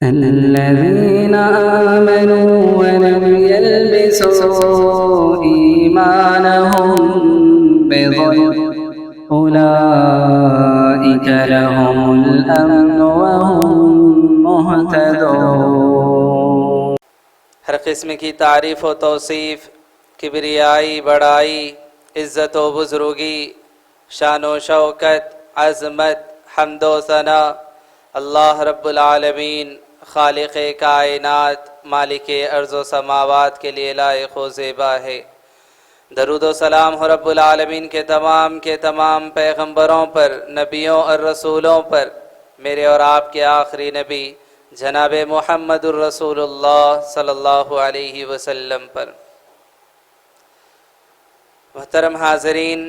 الذين آمنوا ولم يلبسوا إيمانهم بظلم أولئك لهم الأمن وهم مهتدون۔ ہر قسم کی تعریف و توصیف، کبریائی، بڑائی، عزت و بزرگی، شان و شوکت، عظمت، حمد و ثنا اللہ رب العالمین خالق کائنات مالک ارض و سماوات کے لیے لائق و زیبا ہے۔ درود و سلام ہو رب العالمین کے تمام پیغمبروں پر، نبیوں اور رسولوں پر، میرے اور آپ کے آخری نبی جناب محمد الرسول اللہ صلی اللہ علیہ وسلم پر۔ محترم حاضرین،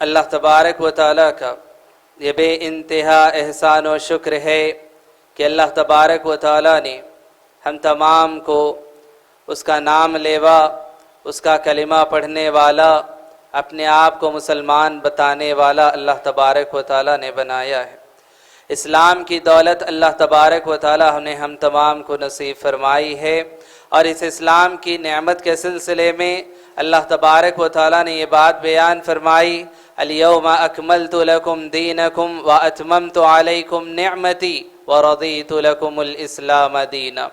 اللہ تبارک و تعالیٰ کا یہ بے انتہا احسان و شکر ہے کہ اللہ تبارک و تعالیٰ نے ہم تمام کو اس کا نام لیوا، اس کا کلمہ پڑھنے والا، اپنے آپ کو مسلمان بتانے والا اللہ تبارک و تعالیٰ نے بنایا ہے۔ اسلام کی دولت اللہ تبارک و تعالیٰ نے ہم تمام کو نصیب فرمائی ہے، اور اس اسلام کی نعمت کے سلسلے میں اللہ تبارک و تعالیٰ نے یہ بات بیان فرمائی، الیوم اکملت لکم دینکم واتممت علیکم نعمتی ورضیت لکم الاسلام دینا۔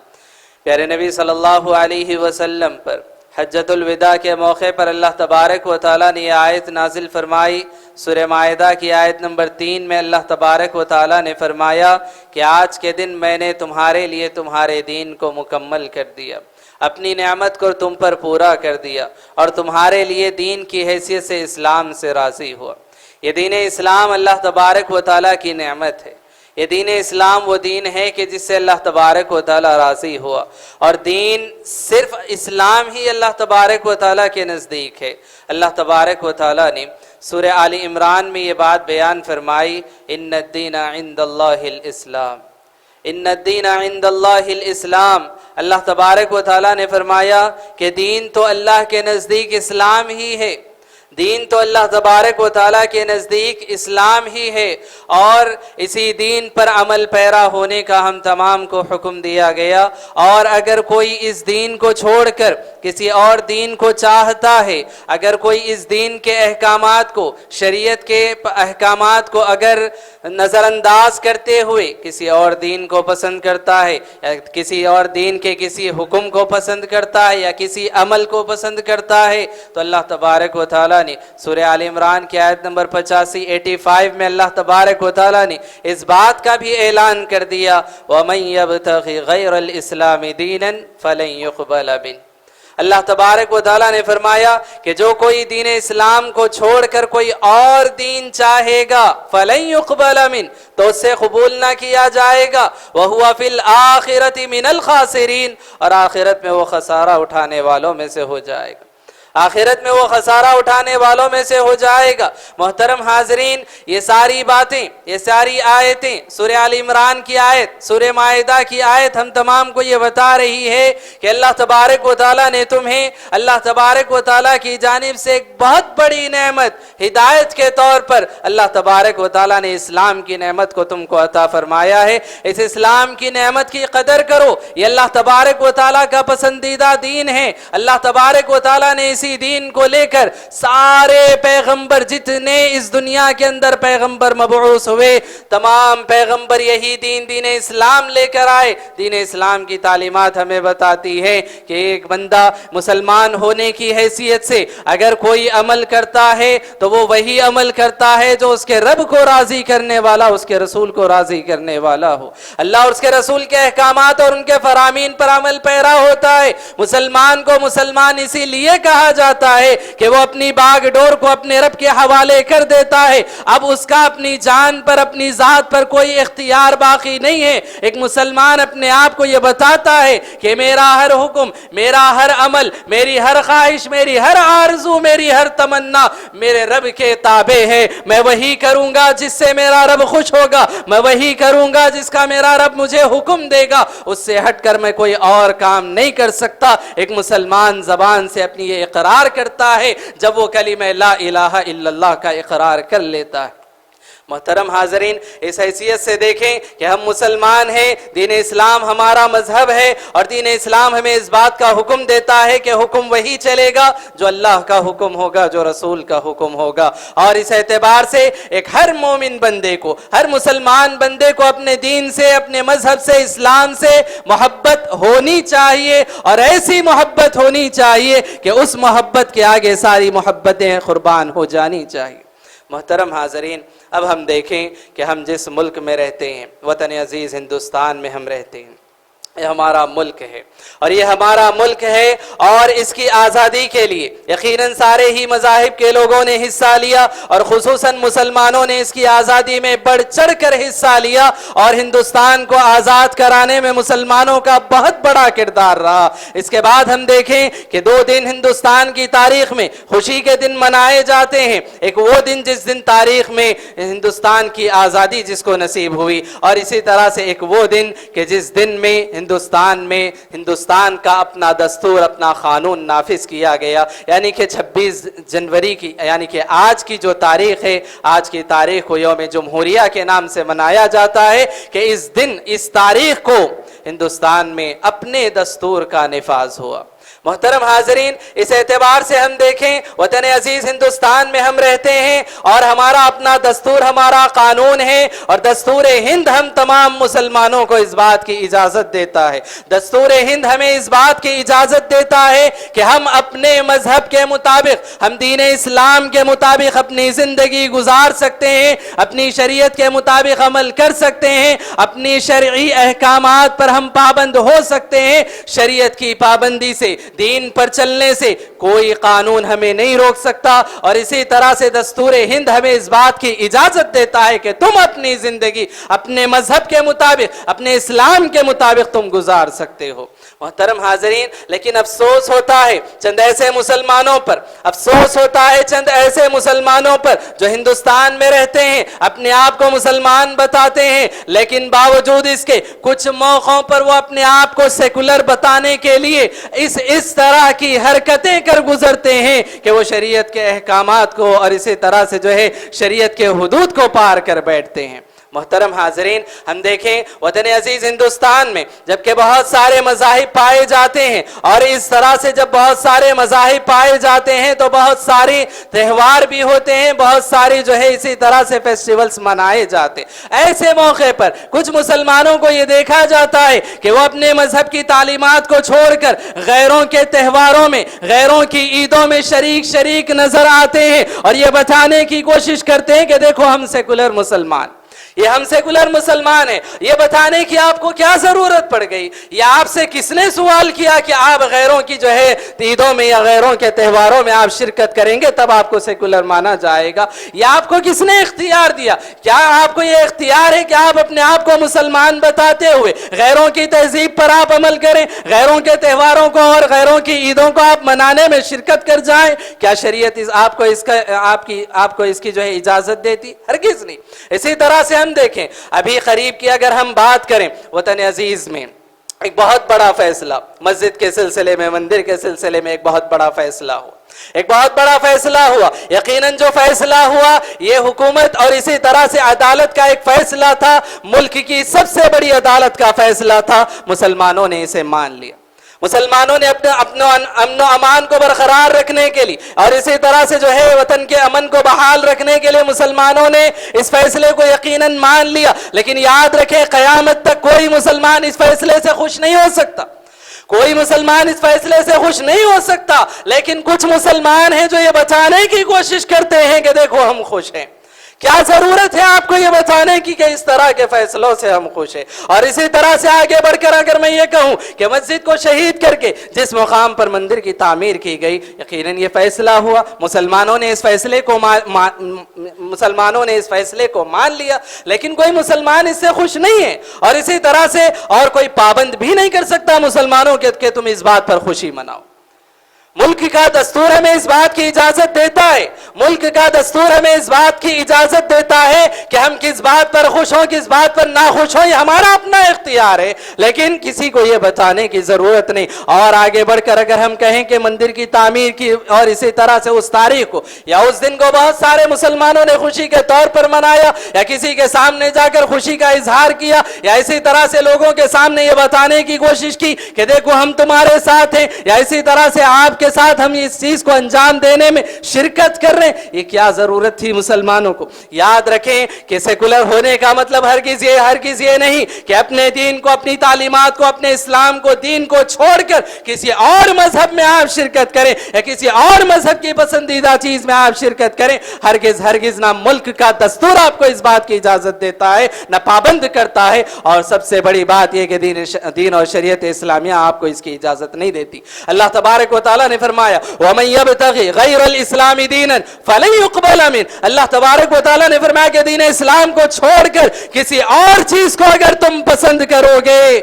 پیارے نبی صلی اللہ علیہ وسلم پر حجۃ الوداع کے موقع پر اللہ تبارک و تعالیٰ نے یہ آیت نازل فرمائی۔ سورہ مائدہ کی آیت نمبر 3 میں اللہ تبارک و تعالیٰ نے فرمایا کہ آج کے دن میں نے تمہارے لیے تمہارے دین کو مکمل کر دیا، اپنی نعمت کو تم پر پورا کر دیا، اور تمہارے لیے دین کی حیثیت سے اسلام سے راضی ہوا۔ یہ دین اسلام اللہ تبارک و تعالیٰ کی نعمت ہے۔ یہ دین اسلام وہ دین ہے کہ جس سے اللہ تبارک و تعالیٰ راضی ہوا، اور دین صرف اسلام ہی اللہ تبارک و تعالیٰ کے نزدیک ہے۔ اللہ تبارک و تعالیٰ نے سورہ آل عمران میں یہ بات بیان فرمائی، ان الدین عند اللہ الاسلام، ان الدین عند اللہ الاسلام۔ اللہ تبارک و تعالیٰ نے فرمایا کہ دین تو اللہ کے نزدیک اسلام ہی ہے، دین تو اللہ تبارک و تعالیٰ کے نزدیک اسلام ہی ہے، اور اسی دین پر عمل پیرا ہونے کا ہم تمام کو حکم دیا گیا۔ اور اگر کوئی اس دین کو چھوڑ کر کسی اور دین کو چاہتا ہے، اگر کوئی اس دین کے احکامات کو، شریعت کے احکامات کو اگر نظر انداز کرتے ہوئے کسی اور دین کو پسند کرتا ہے، یا کسی اور دین کے کسی حکم کو پسند کرتا ہے، یا کسی عمل کو پسند کرتا ہے، تو اللہ تبارک و تعالیٰ نے سورہ آل عمران کی آیت نمبر 85 میں اللہ تبارک و تعالیٰ نے اس بات کا بھی اعلان کر دیا، وَمَن يَبْتَغِ غَيْرَ الْإِسْلَامِ دِينًا فَلَن يُقْبَلَ مِنْهُ۔ اللہ تبارک و تعالیٰ نے فرمایا کہ جو کوئی دین اسلام کو چھوڑ کر کوئی اور دین چاہے گا، فَلَن يُقْبَلَ مِنْهُ، تو اس سے قبول نہ کیا جائے گا، وَهُوَ فِي الْآخِرَةِ مِنَ الْخَاسِرِينَ، اور آخرت میں وہ خسارہ اٹھانے والوں میں سے ہو جائے گا، آخرت میں وہ خسارہ اٹھانے والوں میں سے ہو جائے گا۔ محترم حاضرین، یہ ساری باتیں، یہ ساری آیتیں، سورہ آل عمران کی آیت، سورہ مائدہ کی آیت ہم تمام کو یہ بتا رہی ہے کہ اللہ تبارک و تعالیٰ نے تمہیں، اللہ تبارک و تعالیٰ کی جانب سے ایک بہت بڑی نعمت ہدایت کے طور پر اللہ تبارک و تعالیٰ نے اسلام کی نعمت کو تم کو عطا فرمایا ہے۔ اس اسلام کی نعمت کی قدر کرو، یہ اللہ تبارک و تعالیٰ کا پسندیدہ دین ہے۔ اللہ تبارک و تعالیٰ نے اسی دین کو لے کر سارے پیغمبر، جتنے اس دنیا کے اندر پیغمبر مبعوث ہوئے، تمام پیغمبر یہی دین اسلام لے کر آئے۔ دین اسلام کی تعلیمات ہمیں بتاتی ہے کہ ایک بندہ مسلمان ہونے کی حیثیت سے اگر کوئی عمل کرتا ہے تو وہ وہی عمل کرتا ہے جو اس کے رب کو راضی کرنے والا، اس کے رسول کو راضی کرنے والا ہو۔ اللہ اور اس کے رسول کے احکامات اور ان کے فرامین پر عمل پیرا ہوتا ہے۔ مسلمان کو مسلمان اسی لیے کہا جاتا ہے کہ وہ اپنی باغ ڈور کو اپنے رب کے حوالے کر دیتا ہے، اب اس کا اپنی جان پر، اپنی ذات پر کوئی اختیار باقی نہیں ہے۔ ایک مسلمان اپنے آپ کو یہ بتاتا ہے کہ میرا ہر حکم، میرا ہر عمل، میری ہر خواہش، میری ہر آرزو، میری ہر تمنا میرے رب کے تابع ہے۔ میں وہی کروں گا جس سے میرا رب خوش ہوگا، میں وہی کروں گا جس کا میرا رب مجھے حکم دے گا، اس سے ہٹ کر میں کوئی اور کام نہیں کر سکتا۔ ایک مسلمان زبان سے اپنی یہ اقرار کرتا ہے جب وہ کلمہ لا الہ الا اللہ کا اقرار کر لیتا ہے۔ محترم حاضرین، اس حیثیت سے دیکھیں کہ ہم مسلمان ہیں، دین اسلام ہمارا مذہب ہے، اور دین اسلام ہمیں اس بات کا حکم دیتا ہے کہ حکم وہی چلے گا جو اللہ کا حکم ہوگا، جو رسول کا حکم ہوگا۔ اور اس اعتبار سے ایک ہر مومن بندے کو، ہر مسلمان بندے کو اپنے دین سے، اپنے مذہب سے، اسلام سے محبت ہونی چاہیے، اور ایسی محبت ہونی چاہیے کہ اس محبت کے آگے ساری محبتیں قربان ہو جانی چاہیے۔ محترم حاضرین، اب ہم دیکھیں کہ ہم جس ملک میں رہتے ہیں، وطن عزیز ہندوستان میں ہم رہتے ہیں، یہ ہمارا ملک ہے، اور یہ ہمارا ملک ہے، اور اس کی آزادی کے لیے یقیناً سارے ہی مذاہب کے لوگوں نے حصہ لیا، اور خصوصاً مسلمانوں نے اس کی آزادی میں بڑھ چڑھ کر حصہ لیا، اور ہندوستان کو آزاد کرانے میں مسلمانوں کا بہت بڑا کردار رہا۔ اس کے بعد ہم دیکھیں کہ 2 دن ہندوستان کی تاریخ میں خوشی کے دن منائے جاتے ہیں۔ ایک وہ دن جس دن تاریخ میں ہندوستان کی آزادی جس کو نصیب ہوئی، اور اسی طرح سے ایک وہ دن کہ جس دن میں ہندوستان کا اپنا دستور، اپنا قانون نافذ کیا گیا، یعنی کہ 26 جنوری کی، یعنی کہ آج کی جو تاریخ ہے، آج کی تاریخ کو یوم جمہوریہ کے نام سے منایا جاتا ہے کہ اس دن، اس تاریخ کو ہندوستان میں اپنے دستور کا نفاذ ہوا۔ محترم حاضرین، اس اعتبار سے ہم دیکھیں وطن عزیز ہندوستان میں ہم رہتے ہیں، اور ہمارا اپنا دستور، ہمارا قانون ہے، اور دستور ہند ہم تمام مسلمانوں کو اس بات کی اجازت دیتا ہے۔ دستور ہند ہمیں اس بات کی اجازت دیتا ہے کہ ہم اپنے مذہب کے مطابق، ہم دین اسلام کے مطابق اپنی زندگی گزار سکتے ہیں، اپنی شریعت کے مطابق عمل کر سکتے ہیں، اپنی شرعی احکامات پر ہم پابند ہو سکتے ہیں۔ شریعت کی پابندی سے، دین پر چلنے سے کوئی قانون ہمیں نہیں روک سکتا، اور اسی طرح سے دستور ہند ہمیں اس بات کی اجازت دیتا ہے کہ تم اپنی زندگی اپنے مذہب کے مطابق، اپنے اسلام کے مطابق تم گزار سکتے ہو۔ محترم حاضرین، لیکن افسوس ہوتا ہے چند ایسے مسلمانوں پر، افسوس ہوتا ہے چند ایسے مسلمانوں پر جو ہندوستان میں رہتے ہیں، اپنے آپ کو مسلمان بتاتے ہیں، لیکن باوجود اس کے کچھ موقعوں پر وہ اپنے آپ کو سیکولر بتانے کے لیے اس طرح کی حرکتیں کر گزرتے ہیں کہ وہ شریعت کے احکامات کو، اور اسی طرح سے جو ہے شریعت کے حدود کو پار کر بیٹھتے ہیں۔ محترم حاضرین، ہم دیکھیں وطن عزیز ہندوستان میں جبکہ بہت سارے مذاہب پائے جاتے ہیں، اور اس طرح سے جب بہت سارے مذاہب پائے جاتے ہیں تو بہت سارے تہوار بھی ہوتے ہیں، بہت ساری جو ہے اسی طرح سے فیسٹیولز منائے جاتے ہیں۔ ایسے موقع پر کچھ مسلمانوں کو یہ دیکھا جاتا ہے کہ وہ اپنے مذہب کی تعلیمات کو چھوڑ کر غیروں کے تہواروں میں، غیروں کی عیدوں میں شریک نظر آتے ہیں، اور یہ بتانے کی کوشش کرتے ہیں کہ دیکھو ہم سیکولر مسلمان، یہ ہم سیکولر مسلمان ہیں۔ یہ بتانے کی آپ کو کیا ضرورت پڑ گئی؟ یا آپ سے کس نے سوال کیا کہ آپ غیروں کی جو ہے عیدوں میں یا غیروں کے تہواروں میں آپ شرکت کریں گے تب آپ کو سیکولر مانا جائے گا؟ یا آپ کو کس نے اختیار دیا؟ کیا آپ کو یہ اختیار ہے کہ آپ اپنے آپ کو مسلمان بتاتے ہوئے غیروں کی تہذیب پر آپ عمل کریں، غیروں کے تہواروں کو اور غیروں کی عیدوں کو آپ منانے میں شرکت کر جائیں؟ کیا شریعت آپ کو اس کی جو ہے اجازت دیتی؟ ہرگز نہیں۔ اسی طرح سے ہم دیکھیں ابھی قریب کی اگر ہم بات کریں، وطن عزیز میں ایک بہت بڑا فیصلہ مسجد کے سلسلے میں، مندر کے سلسلے میں ایک بہت بڑا فیصلہ ہوا، ایک بہت بڑا فیصلہ ہوا۔ یقیناً جو فیصلہ ہوا یہ حکومت اور اسی طرح سے عدالت کا ایک فیصلہ تھا، ملک کی سب سے بڑی عدالت کا فیصلہ تھا، مسلمانوں نے اسے مان لیا۔ مسلمانوں نے اپنے امن و امان کو برقرار رکھنے کے لیے اور اسی طرح سے جو ہے وطن کے امن کو بحال رکھنے کے لیے مسلمانوں نے اس فیصلے کو یقیناً مان لیا۔ لیکن یاد رکھیں قیامت تک کوئی مسلمان اس فیصلے سے خوش نہیں ہو سکتا، کوئی مسلمان اس فیصلے سے خوش نہیں ہو سکتا، لیکن کچھ مسلمان ہیں جو یہ بتانے کی کوشش کرتے ہیں کہ دیکھو ہم خوش ہیں۔ کیا ضرورت ہے آپ کو یہ بتانے کی کہ اس طرح کے فیصلوں سے ہم خوش ہیں؟ اور اسی طرح سے آگے بڑھ کر اگر میں یہ کہوں کہ مسجد کو شہید کر کے جس مقام پر مندر کی تعمیر کی گئی، یقیناً یہ فیصلہ ہوا، مسلمانوں نے اس فیصلے کو مان لیا، لیکن کوئی مسلمان اس سے خوش نہیں ہے، اور اسی طرح سے اور کوئی پابند بھی نہیں کر سکتا مسلمانوں کے کہ تم اس بات پر خوشی مناؤ۔ ملک کا دستور ہمیں اس بات کی اجازت دیتا ہے، ملک کا دستور ہمیں اس بات کی اجازت دیتا ہے کہ ہم کس بات پر خوش ہوں کس بات پر ناخوش ہوں، یہ ہمارا اپنا اختیار ہے، لیکن کسی کو یہ بتانے کی ضرورت نہیں۔ اور آگے بڑھ کر اگر ہم کہیں کہ مندر کی تعمیر کی اور اسی طرح سے اس تاریخ کو یا اس دن کو بہت سارے مسلمانوں نے خوشی کے طور پر منایا یا کسی کے سامنے جا کر خوشی کا اظہار کیا یا اسی طرح سے لوگوں کے سامنے یہ بتانے کی کوشش کی کہ دیکھو ہم تمہارے ساتھ ہیں، یا اسی طرح سے آپ کے ساتھ ہم اس چیز کو انجام دینے میں شرکت کر رہے ہیں، یہ کیا ضرورت تھی مسلمانوں کو؟ یاد رکھیں کہ سیکولر ہونے کا مطلب ہرگز یہ نہیں کہ اپنے دین کو، اپنی تعلیمات کو، اپنے اسلام کو، دین کو چھوڑ کر کسی اور مذہب میں آپ شرکت کریں یا کسی اور مذہب کی پسندیدہ چیز میں آپ شرکت کریں۔ ہرگز نہ ملک کا دستور آپ کو اس بات کی اجازت دیتا ہے نہ پابند کرتا ہے، اور سب سے بڑی بات یہ کہ دین اور شریعت اسلامیہ آپ کو اس کی اجازت نہیں دیتی۔ اللہ تبارک و تعالیٰ نے فرمایا وَمَن يَبْتَغِ غَيْرَ الْإِسْلَامِ دِينًا فَلَن يُقْبَلَ مِنْهُ، اللہ تبارک و تعالیٰ نے فرمایا کہ دین اسلام کو چھوڑ کر کسی اور چیز کو اگر تم پسند کرو گے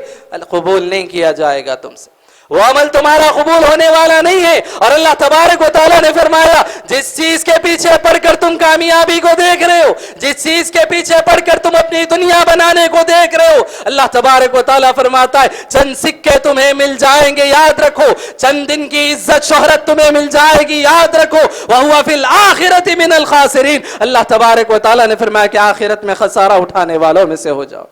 قبول نہیں کیا جائے گا تم سے، وہ عمل تمہارا قبول ہونے والا نہیں ہے۔ اور اللہ تبارک و تعالیٰ نے فرمایا جس چیز کے پیچھے پڑھ کر تم کامیابی کو دیکھ رہے ہو، جس چیز کے پیچھے پڑھ کر تم اپنی دنیا بنانے کو دیکھ رہے ہو، اللہ تبارک و تعالیٰ فرماتا ہے چند سکے تمہیں مل جائیں گے، یاد رکھو، چند دن کی عزت شہرت تمہیں مل جائے گی، یاد رکھو، وَهُوَ فِي الْآخِرَةِ مِنَ الْخَاسِرِينَ، اللہ تبارک و تعالیٰ نے فرمایا کہ آخرت میں خسارہ اٹھانے والوں میں سے ہو جاؤ،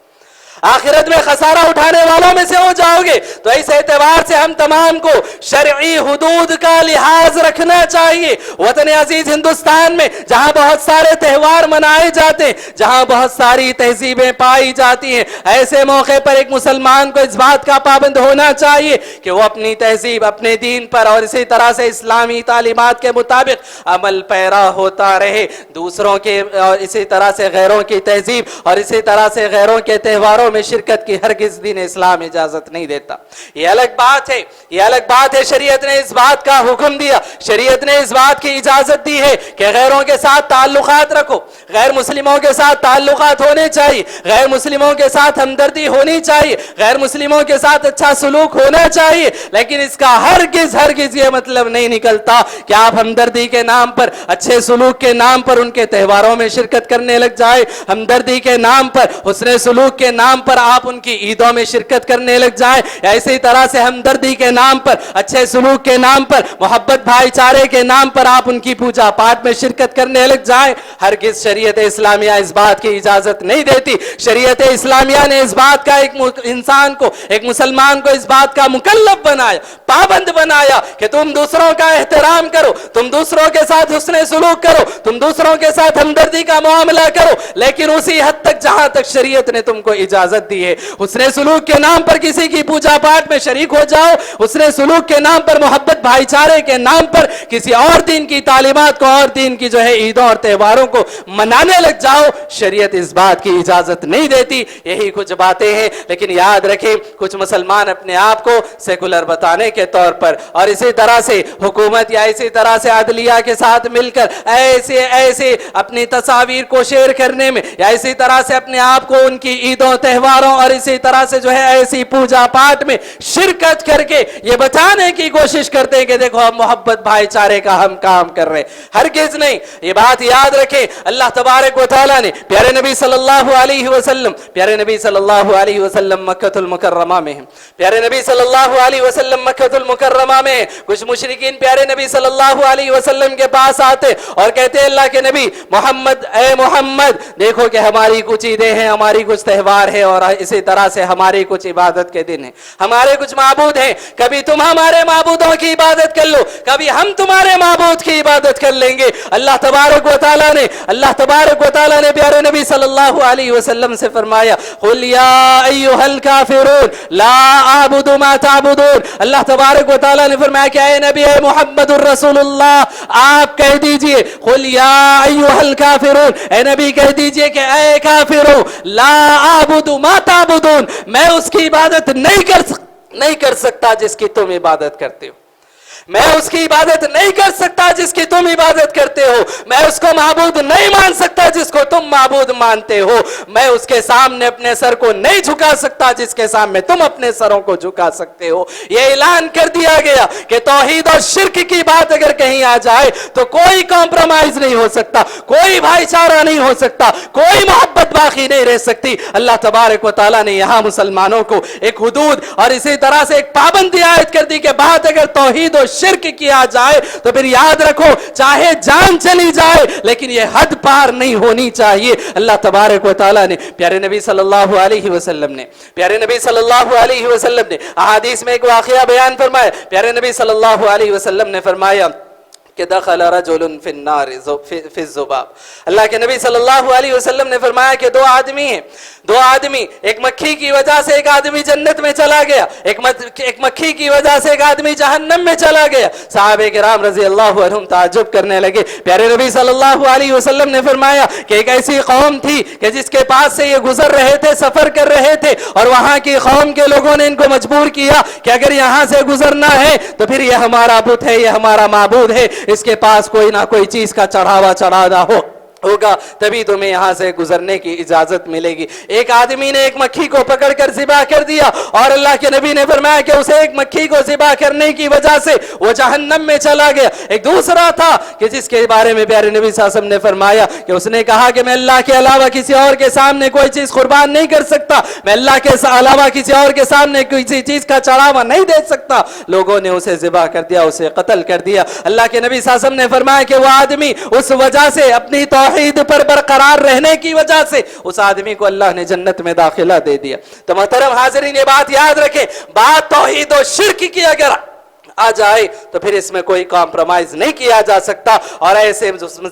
آخرت میں خسارہ اٹھانے والوں میں سے ہو جاؤ گے۔ تو اس اعتبار سے ہم تمام کو شرعی حدود کا لحاظ رکھنا چاہیے۔ وطن عزیز ہندوستان میں جہاں بہت سارے تہوار منائے جاتے ہیں، جہاں بہت ساری تہذیبیں پائی جاتی ہیں، ایسے موقع پر ایک مسلمان کو اس بات کا پابند ہونا چاہیے کہ وہ اپنی تہذیب، اپنے دین پر اور اسی طرح سے اسلامی تعلیمات کے مطابق عمل پیرا ہوتا رہے، دوسروں کے اور اسی طرح سے غیروں کی تہذیب اور اسی طرح سے غیروں کے تہواروں میں شرکت کی ہرگز دین اسلام اجازت نہیں دیتا۔ یہ الگ بات ہے، شریعت نے اس بات کا حکم دیا، شریعت نے اس بات کی اجازت دی ہے کہ غیروں کے ساتھ تعلقات رکھو، غیر مسلموں کے ساتھ تعلقات ہونے چاہیے، غیر مسلموں کے ساتھ ہمدردی ہونی چاہیے، غیر مسلموں کے ساتھ اچھا سلوک ہونا چاہیے، لیکن اس کا ہرگز یہ مطلب نہیں نکلتا کہ آپ ہمدردی کے نام پر، اچھے سلوک کے نام پر ان کے تہواروں میں شرکت کرنے لگ جائے، ہمدردی کے نام پر، حسن سلوک کے نام پر آپ ان کی عیدوں میں شرکت کرنے لگ جائیں، یا اسی طرح سے ہمدردی کے نام پر، اچھے سلوک کے نام پر، محبت بھائی چارے کے نام پر آپ ان کی پوجا پاٹ میں شرکت کرنے لگ جائیں۔ ہرگز شریعت اسلامیہ اس بات کی اجازت نہیں دیتی۔ شریعت اسلامیہ نے اس بات کا ایک انسان کو، ایک مسلمان کو اس بات کا مکلف بنایا، پابند بنایا کہ تم دوسروں کا احترام کرو، تم دوسروں کے ساتھ حسن سلوک کرو، تم دوسروں کے ساتھ ہمدردی کا معاملہ کرو، لیکن اسی حد تک جہاں تک شریعت نے تم کو اجازت دی ہے۔ حسن سلوک کے نام پر کسی کی پوجا پاٹ میں شریک ہو جاؤ، حسن سلوک کے نام پر، محبت بھائی چارے کے نام پر کسی اور دین کی تعلیمات کو اور دین کی جو ہے عیدوں اور تہواروں کو منانے لگ جاؤ، شریعت اس بات کی اجازت نہیں دیتی۔ یہی کچھ باتیں ہیں، لیکن یاد رکھیں کچھ مسلمان اپنے آپ کو سیکولر بتانے کے طور پر اور اسی طرح سے حکومت یا اسی طرح سے عدلیہ کے ساتھ مل کر ایسے اپنی تصاویر کو شیئر کرنے میں یا اسی طرح سے اپنے آپ کو ان کی عیدوں تہواروں اور اسی طرح سے جو ہے ایسی پوجا پاٹ میں شرکت کر کے یہ بتانے کی کوشش کرتے ہیں کہ دیکھو ہم محبت بھائی چارے کا ہم کام کر رہے ہیں۔ ہرگز نہیں، یہ بات یاد رکھیں، اللہ تبارک و تعالیٰ نے پیارے نبی صلی اللہ علیہ وسلم مکہ المکرمہ میں ہیں، پیارے نبی صلی اللہ علیہ وسلم مکہ المکرمہ میں ہیں۔ کچھ مشرکین پیارے نبی صلی اللہ علیہ وسلم کے پاس آتے اور کہتے ہیں اللہ کے نبی محمد، اے محمد دیکھو کہ ہماری کچھ عیدیں ہیں، ہماری کچھ تہوار ہے اور اسی طرح سے ہماری کچھ عبادت کے دن ہیں، ہمارے کچھ معبود ہیں، کبھی تم ہمارے معبودوں کی عبادت کر لو، کبھی ہم تمہارے معبود کی عبادت کر لیں گے۔ اللہ تبارک و تعالیٰ نے پیارے نبی صلی اللہ علیہ وسلم سے فرمایا قل یا ایھا الکافرون لا اعبد ما تعبدون، اللہ تبارک و تعالیٰ نے فرمایا کہ اے نبی، اے محمد الرسول اللہ، آپ کہہ دیجئے قل یا ایھا الکافرون، اے نبی کہہ دیجئے کہ اے کافروں لا اعبد ما تعبدون، میں اس کی عبادت نہیں کر سکتا جس کی تم عبادت کرتے ہو۔ میں اس کی عبادت نہیں کر سکتا جس کی تم عبادت کرتے ہو، میں اس کو معبود نہیں مان سکتا جس کو تم معبود مانتے ہو، میں اس کے سامنے اپنے سر کو نہیں جھکا سکتا جس کے سامنے تم اپنے سروں کو جھکا سکتے ہو۔ یہ اعلان کر دیا گیا کہ توحید اور شرک کی بات اگر کہیں آ جائے تو کوئی کمپرومائز نہیں ہو سکتا، کوئی بھائی چارہ نہیں ہو سکتا، کوئی محبت باقی نہیں رہ سکتی۔ اللہ تبارک و تعالیٰ نے یہاں مسلمانوں کو ایک حدود اور اسی طرح سے ایک پابندی عائد کر دی کہ بات اگر توحید و شرک کیا جائے تو پھر یاد رکھو چاہے جان چلی جائے لیکن یہ حد پار نہیں ہونی چاہیے۔ اللہ تبارک و تعالیٰ نے پیارے نبی صلی اللہ علیہ وسلم نے احادیث میں ایک واقعہ بیان فرمایا۔ پیارے نبی صلی اللہ علیہ وسلم نے فرمایا کہ دخل رجل فی النار فی الذباب، اللہ کے نبی صلی اللہ علیہ وسلم نے فرمایا کہ دو آدمی ہیں، ایک مکھی کی وجہ سے ایک آدمی جنت میں چلا گیا، ایک مکھی کی وجہ سے ایک آدمی جہنم میں چلا گیا۔ صحابہ کرام رضی اللہ عنہم تعجب کرنے لگے۔ پیارے نبی صلی اللہ علیہ وسلم نے فرمایا کہ ایک ایسی قوم تھی کہ جس کے پاس سے یہ گزر رہے تھے، سفر کر رہے تھے، اور وہاں کی قوم کے لوگوں نے ان کو مجبور کیا کہ اگر یہاں سے گزرنا ہے تو پھر یہ ہمارا بت ہے، یہ ہمارا معبود ہے، اس کے پاس کوئی نہ کوئی چیز کا چڑھاوا ہوگا تبھی تمہیں یہاں سے گزرنے کی اجازت ملے گی۔ ایک آدمی نے ایک مکھی کو پکڑ کر ذبح کر دیا اور اللہ کے نبی نے فرمایا کہ اسے ایک مکھی کو ذبح کرنے کی وجہ سے وہ جہنم میں چلا گیا۔ ایک دوسرا تھا کہ جس کے بارے میں پیارے نبی صلی اللہ علیہ وسلم نے فرمایا کہ اس نے کہا کہ میں اللہ کے علاوہ کسی اور کے سامنے کوئی چیز قربان نہیں کر سکتا، میں اللہ کے علاوہ کسی اور کے سامنے کسی چیز کا چڑھاوا نہیں دے سکتا۔ لوگوں نے اسے ذبح کر دیا، اسے قتل کر دیا۔ اللہ کے نبی صلی اللہ علیہ وسلم نے فرمایا کہ وہ آدمی اس وجہ سے اپنی توحید پر برقرار رہنے کی وجہ سے اس آدمی کو اللہ نے جنت میں داخلہ دے دیا۔ تو محترم حاضرین یہ بات یاد رکھیں، بات توحید و شرک کی اگر آ جائے تو پھر اس میں کوئی کمپرومائز نہیں کیا جا سکتا۔ اور ایسے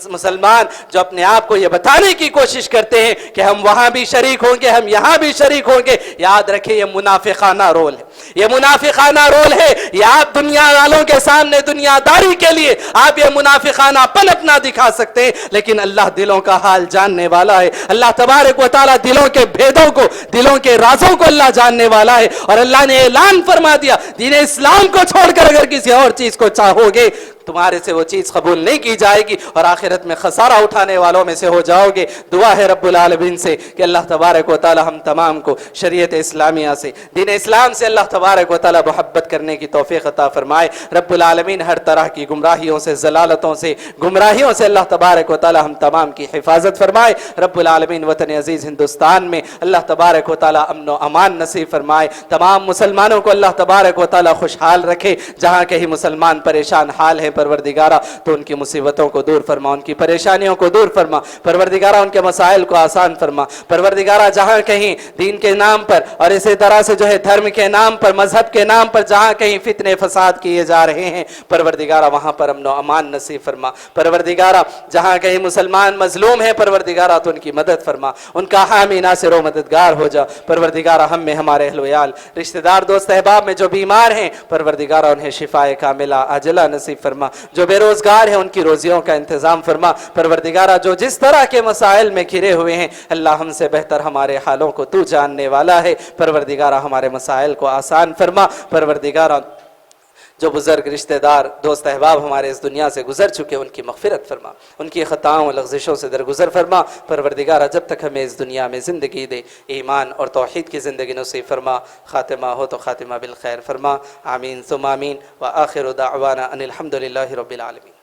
مسلمان جو اپنے آپ کو یہ بتانے کی کوشش کرتے ہیں کہ ہم وہاں بھی شریک ہوں گے، ہم یہاں بھی شریک ہوں گے، یاد رکھیں یہ منافقانہ رول ہے، یہ منافقانہ رول ہے۔ یہ آپ دنیا والوں کے سامنے دنیا داری کے لیے آپ یہ منافقانہ پن اپنا دکھا سکتے ہیں، لیکن اللہ دلوں کا حال جاننے والا ہے۔ اللہ تبارک و تعالیٰ دلوں کے بھیدوں کو، دلوں کے رازوں کو اللہ جاننے والا ہے۔ اور اللہ نے اعلان فرما دیا دین اسلام کو چھوڑ کر اگر کسی اور چیز کو چاہو گے تمہارے سے وہ چیز قبول نہیں کی جائے گی اور آخرت میں خسارہ اٹھانے والوں میں سے ہو جاؤ گے۔ دعا ہے رب العالمین سے کہ اللہ تبارک و تعالی ہم تمام کو شریعت اسلامیہ سے، دین اسلام سے اللہ تبارک و تعالی محبت کرنے کی توفیق عطا فرمائے۔ رب العالمین ہر طرح کی گمراہیوں سے، ضلالتوں سے، گمراہیوں سے اللہ تبارک و تعالی ہم تمام کی حفاظت فرمائے۔ رب العالمین وطن عزیز ہندوستان میں اللہ تبارک و تعالی امن و امان نصیب فرمائے۔ تمام مسلمانوں کو اللہ تبارک و تعالی خوشحال رکھے۔ جہاں کہیں مسلمان پریشان حال ہے پروردگارہ تو ان کی مصیبتوں کو دور فرما، ان کی پریشانیوں کو دور فرما پروردگارہ، ان کے مسائل کو آسان فرما پروردگارہ۔ جہاں کہیں دین کے نام پر اور اسی طرح سے جو ہے دھرم کے نام پر، مذہب کے نام پر جہاں کہیں فتنے فساد کیے جا رہے ہیں پروردگارہ وہاں پر امن و امان نصیب فرما پروردگارہ۔ جہاں کہیں مسلمان مظلوم ہیں پروردگارہ تو ان کی مدد فرما، ان کا حامی ناصر و مددگار ہو جا پروردگارہ۔ ہم میں، ہمارے اہل ویال، رشتہ دار، دوست احباب میں جو بیمار ہیں پروردگارہ انہیں شفائے کاملہ عاجلہ نصیب فرما۔ جو بے روزگار ہیں ان کی روزیوں کا انتظام فرما پروردگارہ۔ جو جس طرح کے مسائل میں گھرے ہوئے ہیں اللہ ہم سے بہتر ہمارے حالوں کو تو جاننے والا ہے پروردگارہ، ہمارے مسائل کو آسان فرما پروردگارہ۔ جو بزرگ رشتہ دار دوست احباب ہمارے اس دنیا سے گزر چکے ان کی مغفرت فرما، ان کی خطاؤں و لغزشوں سے درگزر فرما پروردگارہ۔ جب تک ہمیں اس دنیا میں زندگی دے ایمان اور توحید کی زندگی نصیب فرما، خاتمہ ہو تو خاتمہ بالخیر فرما، آمین ثم آمین، وآخر دعوانا ان الحمد للہ رب العالمین۔